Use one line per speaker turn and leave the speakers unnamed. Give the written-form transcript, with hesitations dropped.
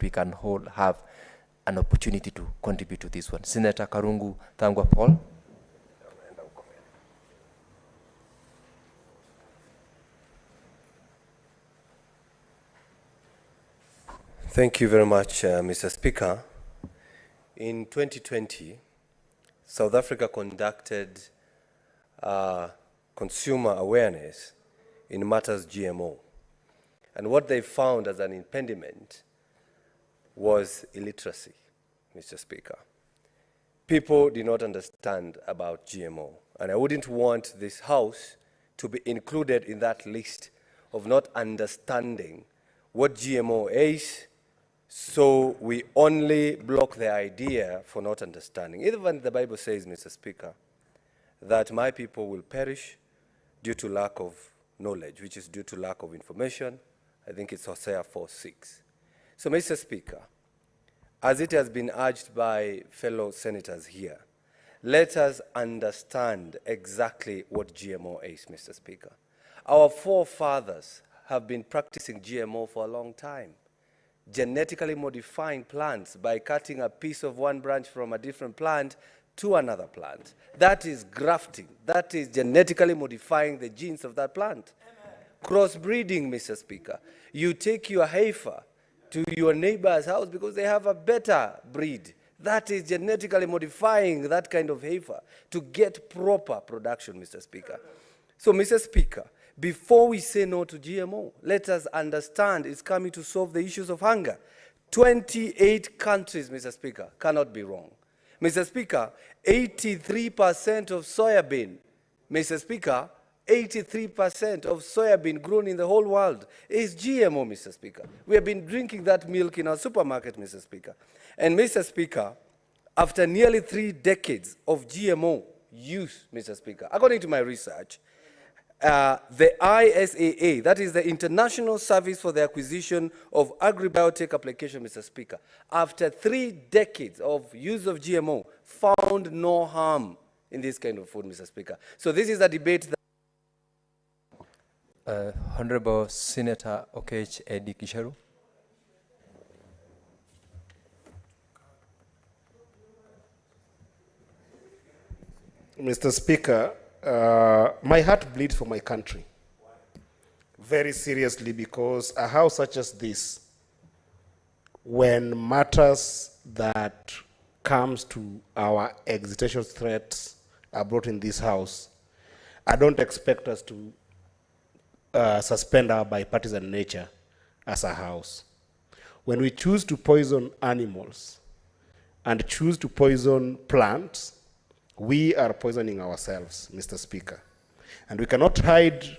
we can all have an opportunity to contribute to this one. Senator Karungo, Thangwah Paul.
Thank you very much, Mr. Speaker. In 2020, South Africa conducted consumer awareness in matters GMO. And what they found as an impediment was illiteracy, Mr. Speaker. People did not understand about GMO. And I wouldn't want this House to be included in that list of not understanding what GMO is, so we only block the idea for not understanding. Even the Bible says, Mr. Speaker, that my people will perish due to lack of knowledge, which is due to lack of information. I think it's Hosea 4:6. So, Mr. Speaker, as it has been urged by fellow senators here, let us understand exactly what GMO is, Mr. Speaker. Our forefathers have been practicing GMO for a long time, genetically modifying plants by cutting a piece of one branch from a different plant to another plant. That is grafting. That is genetically modifying the genes of that plant. Crossbreeding, Mr. Speaker. You take your heifer to your neighbor's house because they have a better breed. That is genetically modifying that kind of heifer to get proper production, Mr. Speaker. So, Mr. Speaker, before we say no to GMO, let us understand it's coming to solve the issues of hunger. 28 countries, Mr. Speaker, cannot be wrong. Mr. Speaker, 83% of soybean, Mr. Speaker, 83% of soybean grown in the whole world is GMO, Mr. Speaker. We have been drinking that milk in our supermarket, Mr. Speaker. And Mr. Speaker, after nearly 3 decades of GMO use, Mr. Speaker, according to my research, the ISAA, that is the International Service for the Acquisition of Agribiotech Application, Mr. Speaker, after 3 decades of use of GMO, found no harm in this kind of food, Mr. Speaker. So this is a debate that
Honorable Senator Okech Edi Kisharu.
Mr. Speaker, my heart bleeds for my country very seriously, because a house such as this, when matters that comes to our existential threats are brought in this house, I don't expect us to suspend our bipartisan nature as a house. When we choose to poison animals and choose to poison plants, we are poisoning ourselves, Mr. Speaker. And we cannot hide